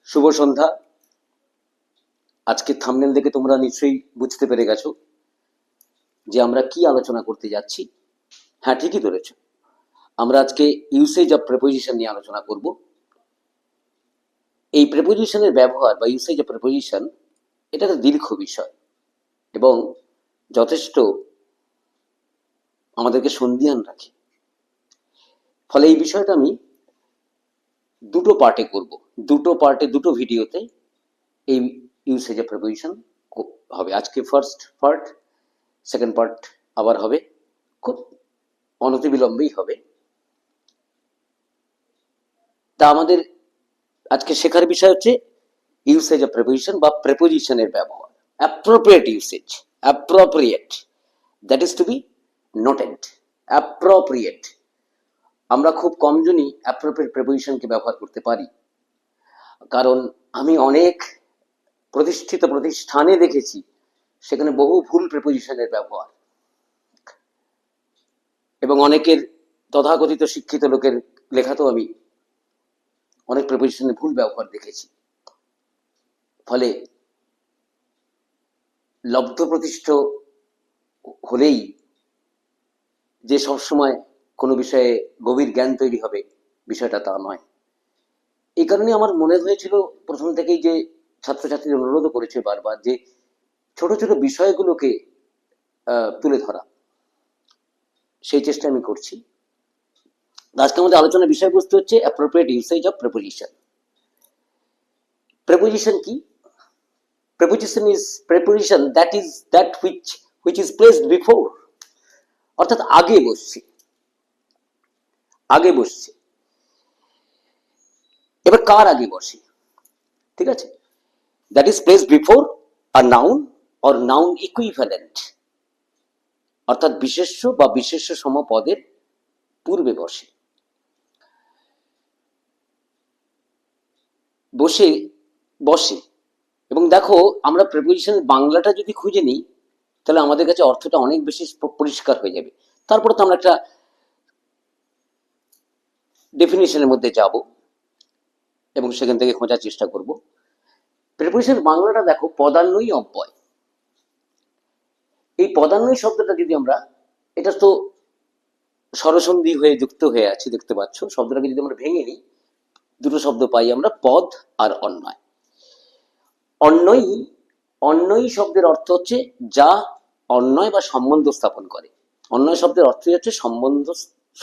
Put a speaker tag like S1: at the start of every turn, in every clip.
S1: শুভ সন্ধ্যা। আজকে থাম্বনেল দেখে তোমরা নিশ্চয়ই বুঝতে পেরে গেছো যে আমরা কি আলোচনা করতে যাচ্ছি। হ্যাঁ, ঠিকই ধরেছ। আমরা আজকে ইউসেজ অফ প্রেপোজিশন নিয়ে আলোচনা করব। এই প্রেপোজিশনের ব্যবহার বা ইউসেজ অফ প্রেপোজিশন এটা একটা দীর্ঘ বিষয় এবং যথেষ্ট আমাদেরকে সন্দিহান রাখে। ফলে এই বিষয়টা আমি দুটো পার্টে করব, দুটো ভিডিওতে এই ইউসেজ অফ প্রেপোজিশন হবে। আজকে ফার্স্ট পার্ট, সেকেন্ড পার্ট আবার হবে, খুব অনতিবিলম্বেই হবে। তা আমাদের আজকে শেখার বিষয় হচ্ছে ইউসেজ অফ প্রেপোজিশন বা প্রেপোজিশনের ব্যবহার। Appropriate usage, appropriate, that is to be noted. Appropriate, আমরা খুব কমজনই অ্যাপ্রোপ্রিয়েট প্রেপোজিশনকে ব্যবহার করতে পারি, কারণ আমি অনেক প্রতিষ্ঠিত প্রতিষ্ঠানে দেখেছি সেখানে বহু ভুল প্রেপোজিশনের ব্যবহার, এবং অনেকের তথাকথিত শিক্ষিত লোকের লেখাতেও আমি অনেক প্রেপোজিশনের ভুল ব্যবহার দেখেছি। ফলে লব্ধ প্রতিষ্ঠ হলেই যে সবসময় কোনো বিষয়ে গভীর জ্ঞান তৈরি হবে, বিষয়টা তা নয়। এই কারণে আমার মনে হয়েছিল প্রথম থেকেই যে ছাত্রছাত্রীদের অনুরোধও করেছে বারবার যে ছোট ছোট বিষয়গুলোকে তুলে ধরা, সেই চেষ্টা আমি করছি। আজকে আমাদের আলোচনার বিষয়বস্তু হচ্ছে appropriate usage of preposition. Preposition কি? Preposition is preposition that which is placed before, অর্থাৎ আগে বসছে, আগে বসছে। এবার কার আগে বসে? ঠিক আছে, that is placed before a noun or noun equivalent, অর্থাৎ বিশেষ্য বা বিশেষ্য সম পদের পূর্বে বসে। বসে বসে এবং দেখো, আমরা প্রেপোজিশনের বাংলাটা যদি খুঁজে নিই তাহলে আমাদের কাছে অর্থটা অনেক বেশি পরিষ্কার হয়ে যাবে। তারপরে তো আমরা একটা ডেফিনিশনের মধ্যে যাব এবং সেখান থেকে খোঁজার চেষ্টা করব। প্রেপোজিশন বাংলাটা দেখো, পদান্বয়ী অব্যয়। এই পদান্বয়ী শব্দটা যদি আমরা, এটা তো স্বরসন্ধি হয়ে যুক্ত হয়ে আছে, দেখতে পাচ্ছ। শব্দটাকে যদি আমরা ভেঙে নিই, দুটো শব্দ পাই আমরা, পদ আর অন্বয়। অন্বয়ী, অন্বয়ী শব্দের অর্থ হচ্ছে যা অন্বয় বা সম্বন্ধ স্থাপন করে। অন্বয় শব্দের অর্থই হচ্ছে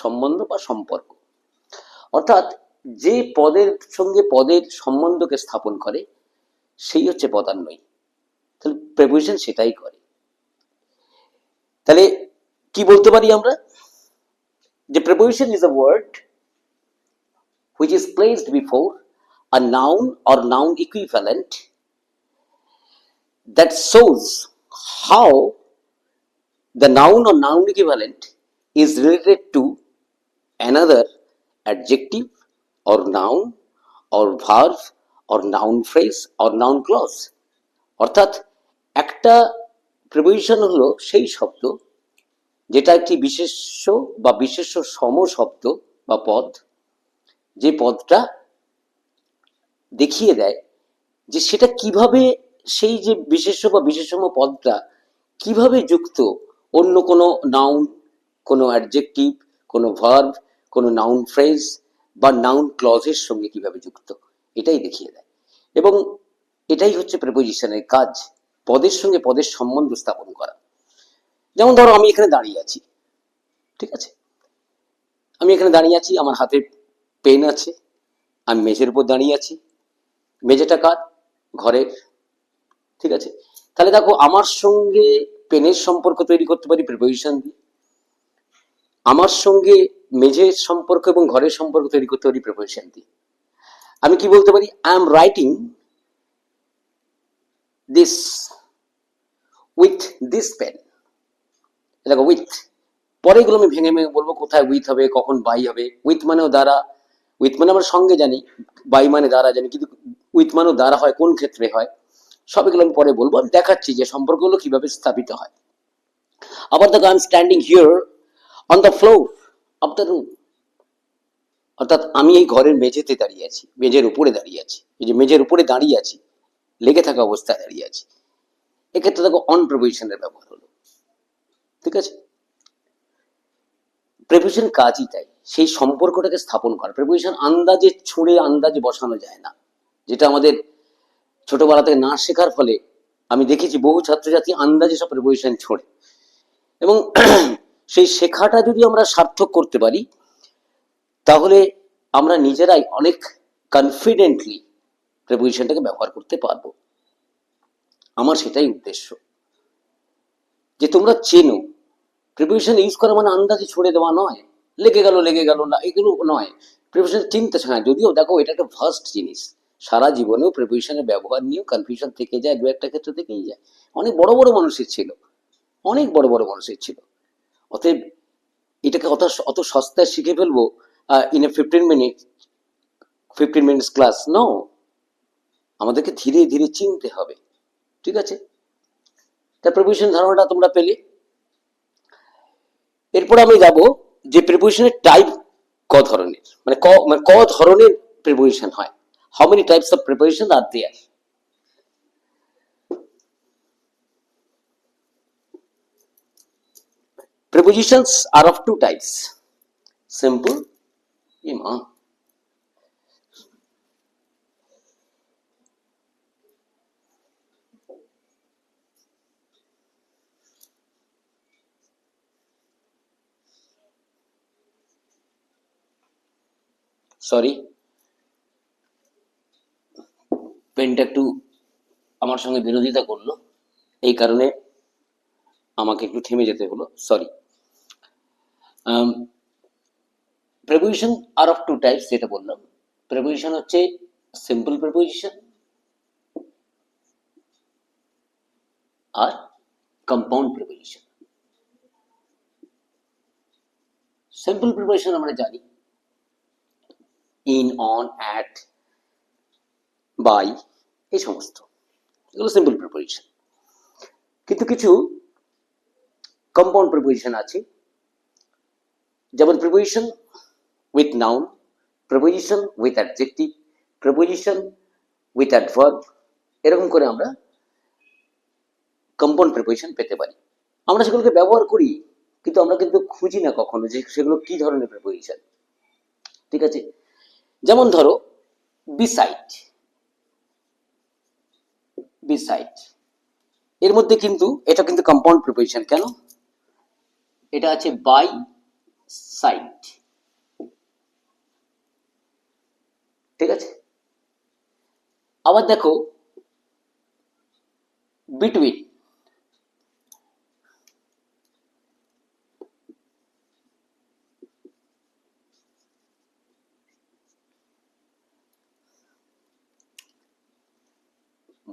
S1: সম্বন্ধ বা সম্পর্ক, অর্থাৎ যে পদের সঙ্গে পদের সম্বন্ধকে স্থাপন করে সেই হচ্ছে পদান্বয়ী। তাহলে প্রেপোজিশন সেটাই করে। তাহলে কি বলতে পারি আমরা? যে preposition is a word which is placed before a noun or noun equivalent that shows how the noun or noun equivalent is related to another adjective or noun or verb or noun phrase or noun clause। অর্থাৎ একটা preposition হলো সেই শব্দ যেটা একটি বিশেষ্য বা বিশেষ্য সম শব্দ বা পদ, যে পদটা দেখিয়ে দেয় যে সেটা কিভাবে, সেই যে বিশেষ্য বা বিশেষম পদটা কিভাবে যুক্ত অন্য কোনো নাউন, কোনো অ্যাডজেক্টিভ, কোনো ভার্ব, কোনো নাউন ফ্রেজ বা নাউন ক্লজের সঙ্গে কিভাবে যুক্ত, এটাই দেখিয়ে দেয়। এবং এটাই হচ্ছে প্রেপোজিশনের কাজ, পদের সঙ্গে পদের সম্বন্ধ স্থাপন করা। যেমন ধরো, আমি এখানে দাঁড়িয়ে আছি, ঠিক আছে, আমি এখানে দাঁড়িয়ে আছি, আমার হাতে পেন আছে, আমি মেঝের উপর দাঁড়িয়ে আছি। মেঝেটা কার? ঘরের, ঠিক আছে। তাহলে দেখো, আমার সঙ্গে পেনের সম্পর্ক তৈরি করতে পারি প্রিপোজিশন দিয়ে, আমার সঙ্গে মেঝের সম্পর্ক এবং ঘরের সম্পর্ক তৈরি করতে পারি প্রিপোজিশন দিয়ে। আমি কি বলতে পারি? I am writing this with this pen. দেখো, উইথ, পরে এগুলো আমি ভেঙে ভেঙে বলবো কোথায় উইথ হবে, কখন বাই হবে। উইথ মানেও দ্বারা, উইথ মানে আমরা সঙ্গে জানি, বাই মানে দ্বারা জানি, কিন্তু উইথ মানেও দ্বারা হয়, কোন ক্ষেত্রে হয়, সব এগুলো আমি পরে বলবো। আমি দেখাচ্ছি যে সম্পর্কগুলো কিভাবে স্থাপিত হয়। আবার দেখো, I am standing here on the floor of the room, অর্থাৎ আমি এই ঘরের মেঝেতে দাঁড়িয়ে আছি, মেঝের উপরে দাঁড়িয়ে আছি। এই যে মেঝের উপরে দাঁড়িয়ে আছি, লেগে থাকা অবস্থায় দাঁড়িয়ে আছি, এক্ষেত্রে দেখো অন প্রিপোজিশনের ব্যবহার হলো। ঠিক আছে, প্রিপোজিশন কাজই তাই, সেই সম্পর্কটাকে স্থাপন করা। প্রিপোজিশন আন্দাজে ছুঁড়ে আন্দাজে বসানো যায় না, যেটা আমাদের ছোটবেলা থেকে না শেখার ফলে আমি দেখেছি বহু ছাত্রছাত্রী আন্দাজে সব প্রিপোজিশন ছোড়ে। এবং সেই শেখাটা যদি আমরা সার্থক করতে পারি, তাহলে আমরা নিজেরাই অনেক কনফিডেন্টলি প্রিপোজিশনটাকে ব্যবহার করতে পারবো। আমার সেটাই উদ্দেশ্য, যে তোমরা চেনো প্রিপোজিশন ইউজ করা মানে আন্দাজে ছড়ে দেওয়া নয়, লেগে গেল না, এগুলো নয়। প্রিপোজিশন চিনতে, হ্যাঁ যদিও দেখো এটা একটা ভাস্ট জিনিস, সারা জীবনেও প্রিপোজিশনের ব্যবহার নিয়েও কনফিউশন থেকে যায়, দু একটা ক্ষেত্রে থেকেই যায়। অনেক বড় বড় মানুষের ছিল, অনেক বড় বড় মানুষের ছিল। অতএব এটাকে অত অত সস্তায় শিখে ফেলবো in a 15 minutes class, no. আমাদেরকে ধীরে ধীরে চিনতে হবে। ঠিক আছে, তা প্রিপোজিশন ধারণাটা তোমরা পেলে। এরপর আমি যাব যে প্রিপোজিশনের টাইপ ক ধরনের, মানে ক ধরনের প্রিপোজিশন হয়। How many types of preposition are there? Prepositions are of two types: simple, ima. Sorry, পেনটা একটু আমার সঙ্গে বিরোধিতা করলো, এই কারণে আমাকে একটু থেমে যেতে হলো, sorry. Preposition are of two types, যেটা বললাম। প্রিপোজিশন হচ্ছে সিম্পল প্রিপোজিশন আর কম্পাউন্ড প্রিপোজিশন। সিম্পল প্রিপোজিশন আমরা জানি, ইন, অন, অ্যাট, বাই, এই সমস্ত, এগুলো সিম্পল প্রিপোজিশন। কিন্তু কিছু কম্পাউন্ড প্রিপোজিশন আছে, যেমন preposition with noun, preposition with adjective, preposition with adverb, এরকম করে আমরা কম্পাউন্ড প্রিপোজিশন পেতে পারি। আমরা সেগুলোকে ব্যবহার করি, কিন্তু আমরা কিন্তু খুঁজি না কখনো যে সেগুলো কি ধরনের প্রিপোজিশন। ঠিক আছে, যেমন ধরো বিসাইড, বিসাইড এর মধ্যে কিন্তু এটা কিন্তু কম্পাউন্ড প্রিপোজিশন। কেন? এটা আছে বাই সাইড। ঠিক আছে, আবার দেখো between,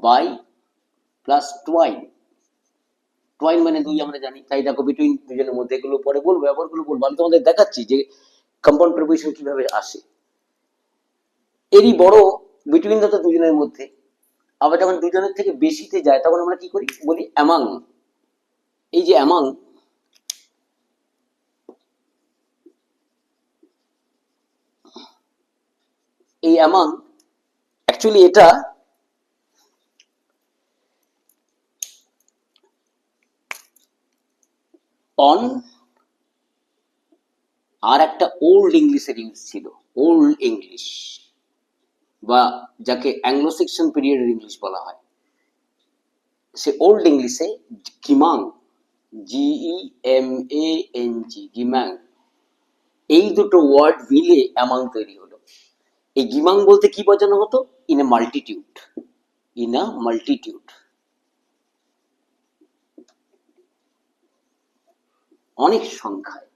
S1: by plus twain, twain মানে দুই আমরা জানি, তাই দেখো বিটুইন দুজনের মধ্যে, এগুলো পরে বলবো, ব্যবহারগুলো বলবো। আমি তোমাদের দেখাচ্ছি যে কম্পাউন্ড প্রিপোজিশন কিভাবে আসে। এরই বড় বিটুইন তো দুজনের মধ্যে, আবার যখন দুজনের থেকে বেশিতে যায় তখন আমরা কি করি, বলি অ্যামাং। এই যে অ্যামাং, এই অ্যামাং অ্যাকচুয়ালি এটা অন আর একটা ওল্ড ইংলিশের ইউজ ছিল, ওল্ড ইংলিশ, বা যাকে অ্যাংলো সেকশন পিরিয়ডের ইংলিশ বলা হয়। সে ওল্ড ইংলিশে গিমাং, GEMANG, গিমাং, এই দুটো ওয়ার্ড মিলে অ্যামাং তৈরি হলো। এই গিমাং বলতে কি বোঝানো হতো? In a multitude, in a multitude, অনেক সংখ্যায়।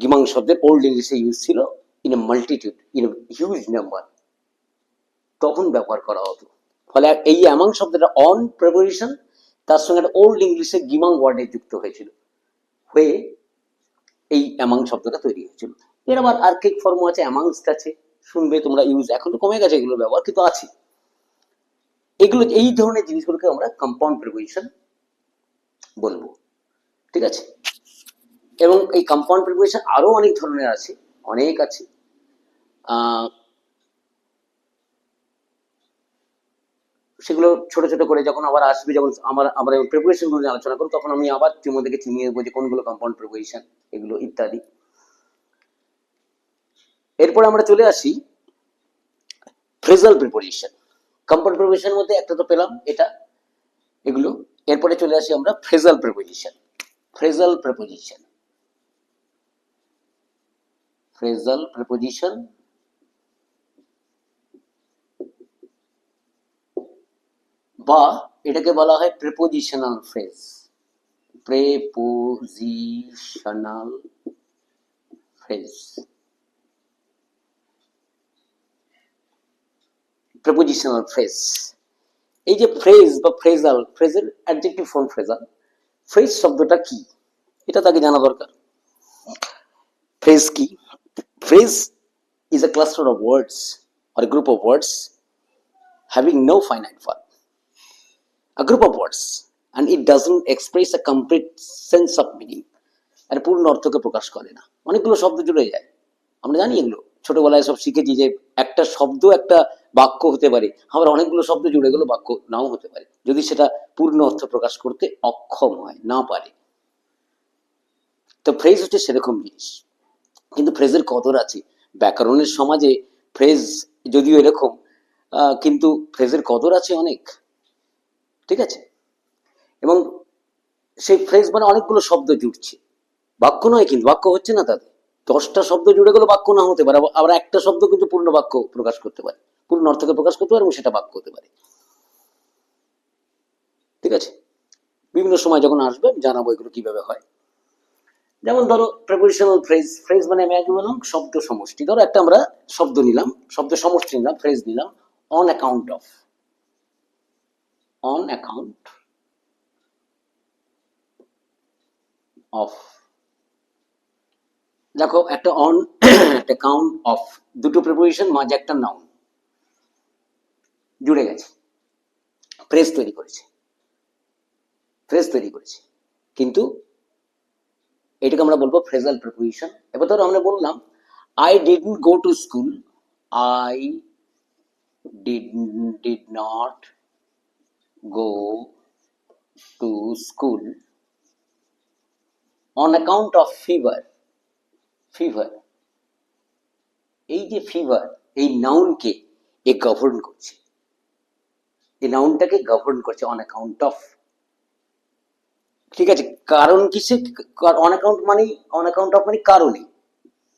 S1: গিমাং শব্দের ওল্ড ইংলিশে ইউজ ছিল in a multitude, in a huge number, তখন ব্যবহার করা হতো। ফলে এই অ্যামাং শব্দটা অন প্রিপোজিশন, তার সঙ্গে একটা ওল্ড ইংলিশে গিমাং ওয়ার্ডে যুক্ত হয়েছিল, হয়ে এই অ্যামাং শব্দটা তৈরি হয়েছিল। এর আবার আর্কিক ফর্ম আছে, অ্যামাংস্ট আছে, শুনবে তোমরা ইউজ, এখন তো কমে গেছে এগুলো ব্যবহার, কিন্তু আছে। এগুলো, এই ধরনের জিনিসগুলোকে আমরা কম্পাউন্ড প্রিপোজিশন বলবো। ঠিক আছে, এবং এই কম্পাউন্ড প্রিপোজিশন আরো অনেক ধরনের আছে, অনেক আছে। সেগুলো ছোট ছোট করে যখন আবার আসবে, যখন আমরা প্রিপারেশন গুলো নিয়ে আলোচনা করবো, তখন আমি আবার তোমাদেরকে চিনিয়ে দেবো যে কোনগুলো কম্পাউন্ড প্রিপারেশন, এগুলো ইত্যাদি। এরপর আমরা চলে আসি ফ্রেজাল প্রিপারেশন। কম্পাউন্ড প্রিপারেশনের মধ্যে একটা তো পেলাম এটা, এগুলো। এরপরে চলে আসি আমরা phrasal preparation. Phrasal preparation, phrasal preposition বা এটাকে বলা হয় prepositional phrase. Prepositional phrase, prepositional phrase. এই যে ফ্রেজ বা ফ্রেজাল, ফ্রেজের অ্যাডজেক্টিভ ফর্ম ফ্রেজাল। ফ্রেজ শব্দটা কি এটা তাকে জানা দরকার। ফ্রেজ কি? Phrase is a cluster of words or a group of words having no finite form. A group of words and it doesn't express a complete sense of meaning. এর পূর্ণ অর্থকে প্রকাশ করে না, অনেকগুলো শব্দ জুড়ে যায়। আমরা জানি এগুলো, ছোটবেলায় সব শিখেছি যে একটা শব্দ একটা বাক্য হতে পারে, আবার অনেকগুলো শব্দ জুড়ে গেলে বাক্য নাও হতে পারে, যদি সেটা পূর্ণ অর্থ প্রকাশ করতে অক্ষম হয়, না পারে। তো ফ্রেজ হচ্ছে সেরকম জিনিস। কিন্তু ফ্রেজের কদর আছে। ব্যাকরণের সমাজে ফ্রেজ যদিও এরকম, কিন্তু ফ্রেজের কদর আছে অনেক, ঠিক আছে। এবং সেই ফ্রেজ মানে অনেকগুলো শব্দ জুড়ছে, বাক্য নয়, কিন্তু বাক্য হচ্ছে না তাতে। 10টা শব্দ জুড়ে গেলে বাক্য না হতে পারে, আবার একটা শব্দ কিন্তু পূর্ণ বাক্য প্রকাশ করতে পারে, পূর্ণ অর্থকে প্রকাশ করতে পারে, এবং সেটা বাক্য হতে পারে, ঠিক আছে। বিভিন্ন সময় যখন আসবে আমি জানাবো এগুলো কিভাবে হয়। যেমন ধরো প্রিপোজিশনাল ফ্রেজ, ফ্রেজ মানে আমি আগে বললাম শব্দ সমষ্টি। ধরো একটা আমরা শব্দ নিলাম, শব্দ সমষ্টি নিলাম, ফ্রেজ নিলাম, on account of. On account of, দেখো একটা অন একটা কাউন্ট অফ, দুটো প্রিপোজিশন মাঝে একটা নাউন জুড়ে গেছে, ফ্রেজ তৈরি করেছে, ফ্রেজ তৈরি করেছে। কিন্তু এটাকে আমরা বলবো ফ্রেজাল প্রিপোজিশন। এবার ধরো আমরা বললাম I didn't go to school, I did not go to school on account of fever. Fever, এই যে ফিভার, এই নাউনকে এ গভর্ন করছে, এই নাউনটাকে গভর্ন করছে অন অ্যাকাউন্ট অফ, ঠিক আছে। কারণ কিসে? অন অ্যাকাউন্ট মানে, অন অ্যাকাউন্ট অফ মানে কারণে।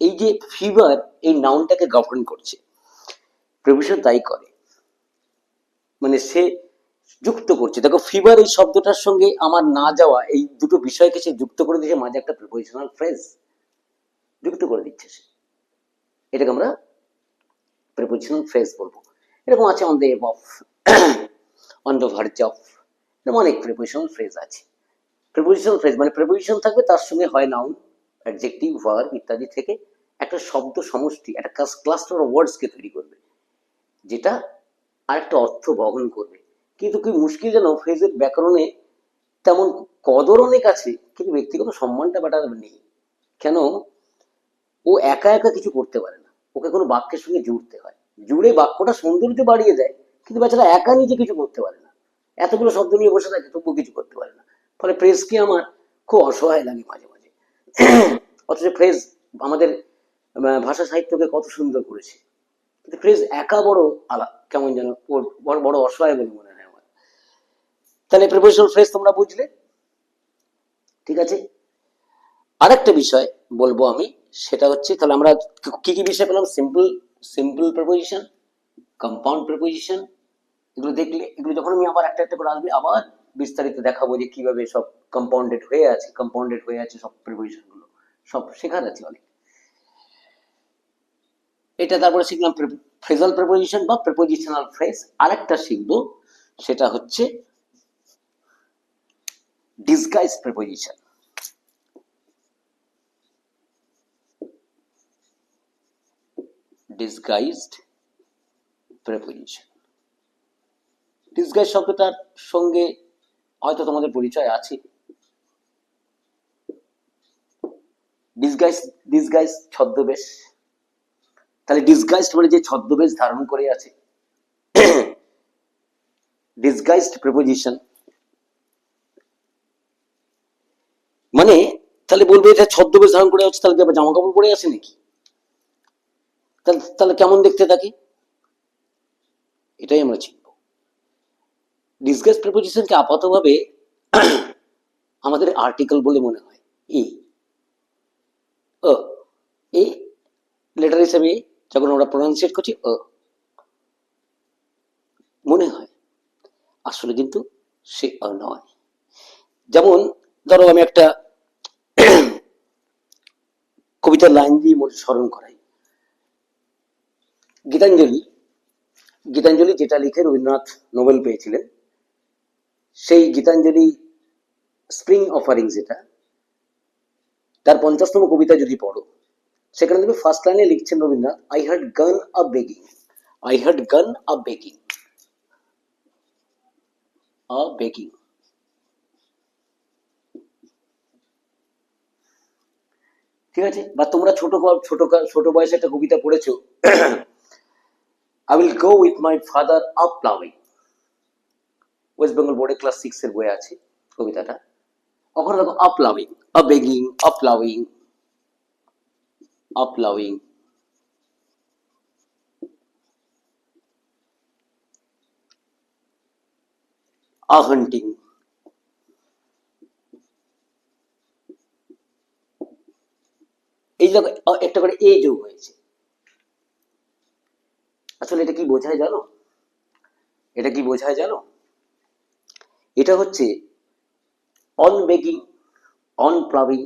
S1: এই যে ফিভার, এই নাউনটাকে গভর্ন করছে। প্রিপোজিশন তাই করে, মানে সে যুক্ত করছে। দেখো ফিভার এই শব্দটার সঙ্গে আমার না যাওয়া এই দুটো বিষয়কে সে যুক্ত করে দিচ্ছে, মাঝে একটা প্রিপোজিশনাল ফ্রেজ যুক্ত করে দিচ্ছে সে, এটাকে আমরা প্রিপোজিশনাল ফ্রেজ বলবো। এরকম আছে অন দ্য এব of, on the verge of, এরকম অনেক প্রিপোজিশনাল ফ্রেজ আছে। প্রিপোজিশনাল ফ্রেজ মানে প্রিপোজিশন থাকবে, তার সঙ্গে হয় নাউন, অ্যাডজেক্টিভ, ভার্ব ইত্যাদি থেকে একটা শব্দ সমষ্টি, একটা ক্লাস্টার অফ ওয়ার্ডসকে তৈরি করবে, যেটা আরেকটা অর্থ বহন করবে। কিন্তু কি মুশকিল যেন ফ্রেজের ব্যাকরণে তেমন কদর অনেক আছে, কিন্তু ব্যক্তিগত সম্মানটা ব্যাটার নেই। কেন? ও একা একা কিছু করতে পারে না, ওকে কোনো বাক্যের সঙ্গে জুড়তে হয়, জুড়ে বাক্যটা সৌন্দর্য বাড়িয়ে দেয়, কিন্তু বেচারা একা নিজে কিছু করতে পারে না, এতগুলো শব্দ নিয়ে বসে থাকে তবুও কিছু করতে পারে না। ফলে ফ্রেজকে আমার খুব অসহায় লাগে মাঝে মাঝে। অথচ ফ্রেজ আমাদের ভাষা সাহিত্যকে কত সুন্দর করেছে, কিন্তু ফ্রেজ একা বড় কেমন যেন বড় বড় অসহায় বলে মনে হয় আমার। তাহলে প্রিপোজিশনাল ফ্রেজ তোমরা বুঝলে, ঠিক আছে। আরেকটা বিষয় বলবো আমি, সেটা হচ্ছে তাহলে আমরা কি কি বিষয় পেলাম? Simple, simple preposition, compound preposition, এগুলো দেখলে, এগুলো যখন আমি আবার একটা একটা করে আসবে আবার বিস্তারিত দেখাবো যে কিভাবে সব কম্পাউন্ডেড হয়ে আছে, কম্পাউন্ডেড হয়ে আছে সব প্রিপোজিশন গুলো, সব শেখার আছে অনেক। এটা তারপরে শিখলাম ফ্রেজাল প্রিপোজিশন বা প্রিপোজিশনাল ফ্রেজ। আরেকটা শিখবো, সেটা হচ্ছে disguise preposition. Disguised preposition, disguise শব্দটার সঙ্গে হয়তো তোমাদের পরিচয় আছে। ডিসগাইজ, ডিসগাইজ ছদ্মবেশ। তাহলে ডিসগাইজ মানে যে ছদ্মবেশ ধারণ করে আছে, ডিসগাইজড প্রিপোজিশন মানে তাহলে বলবে এটা ছদ্মবেশ ধারণ করে আছে, তাহলে কি আবার জামা কাপড় পরে আছে নাকি? তাহলে কেমন দেখতে থাকে, এটাই আমরা চিনব। ডিসগাইজ প্রিপোজিশনকে আপাতভাবে আমাদের আর্টিকেল বলে মনে হয়। এই লেটার হিসেবে যখন আমরা প্রোনাউন্সিয়েট করছি মনে হয়, আসলে কিন্তু সে নয়। যেমন ধরো আমি একটা কবিতার লাইন দিয়ে মনে স্মরণ করাই। গীতাঞ্জলি গীতাঞ্জলি যেটা লিখে রবীন্দ্রনাথ নোবেল পেয়েছিলেন, সেই গীতাঞ্জলি স্প্রিং অফারিং যেটা, তার 50তম কবিতা যদি পড়ো, সেখানে তুমি ফার্স্ট লাইনে লিখছেন রবীন্দ্রনাথ, আই হ্যাড গান আ বেগিং, আই হ্যাড গান আ বেগিং, আ বেগিং। ঠিক আছে? বা তোমরা ছোট ছোট ছোট বয়সে একটা কবিতা পড়েছো, I will go with my father up ploughing. West Bengal বোর্ডে ক্লাস 6 এর বইয়ে আছে কবিতাটা। ওখানে দেখো up ploughing, a begging, up ploughing, up ploughing, a hunting. এই দেখো একটা করে এ যোগ হয়েছে। আসলে এটা কি বোঝায় জানো? এটা কি বোঝায় জানো? এটা হচ্ছে on begging, on ploughing,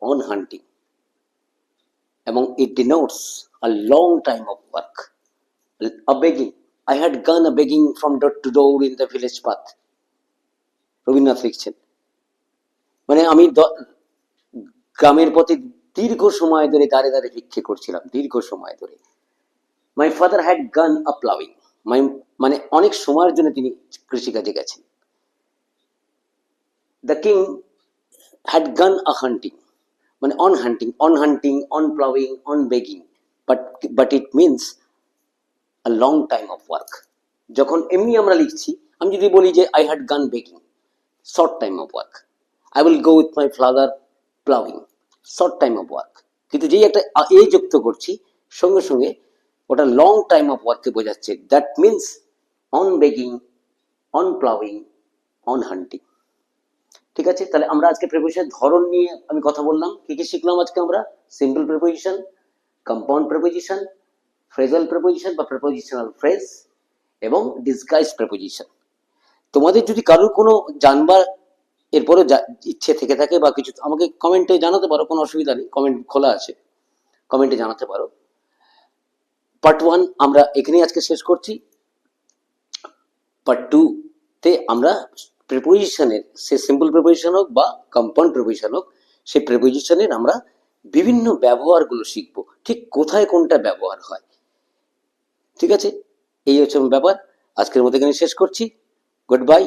S1: on hunting, এবং it denotes a long time of work. A begging, I had gone a begging from door to door in the village path. Rabindranath লিখছেন, মানে আমি গ্রামের পথে দীর্ঘ সময় ধরে দাঁড়ে দাঁড়ে ভিক্ষে করছিলাম, দীর্ঘ সময় ধরে। মাই ফাদার হ্যাড গান আ প্লাউইং, মানে অনেক সময়ের জন্য তিনি কৃষিকাজে গেছেন। দ্য কিং হ্যাড গান আ হান্টিং, মানে on hunting, on hunting, on ploughing, on begging, but it means a long time of work. যখন এমনি আমরা লিখছি, আমি যদি বলি যে আই হ্যাড গান begging, short time of work, I will go with my father ploughing, short time of work. কিন্তু যেই একটা এ যুক্ত করছি, সঙ্গে সঙ্গে ওটা লং টাইম অফ ওয়ার্ককে বোঝাচ্ছে। That means on begging, on ploughing, on hunting. ঠিক আছে? তাহলে আমরা আজকে প্রিপোজিশন ধরন নিয়ে আমি কথা বললাম। কি কি শিখলাম আজকে আমরা? Simple preposition, compound preposition, phrasal preposition বা প্রিপোজিশনাল ফ্রেজ, এবং ডিসগাইজ প্রিপোজিশন। তোমাদের যদি কারোর কোনো জানবার এরপরে ইচ্ছে থেকে থাকে বা কিছু, আমাকে কমেন্টে জানাতে পারো, কোনো অসুবিধা নেই, কমেন্ট খোলা আছে, কমেন্টে জানাতে পারো। পার্ট 1 আমরা এখানেই আজকে শেষ করছি। পার্ট 2 তে আমরা প্রিপোজিশনের, সে সিম্পল প্রিপোজিশন হোক বা কম্পাউন্ড প্রিপোজিশন হোক, সেই প্রিপোজিশনের আমরা বিভিন্ন ব্যবহারগুলো শিখব, ঠিক কোথায় কোনটা ব্যবহার হয়। ঠিক আছে? এই হচ্ছে ব্যাপার। আজকের মতো এখানে শেষ করছি। Good bye.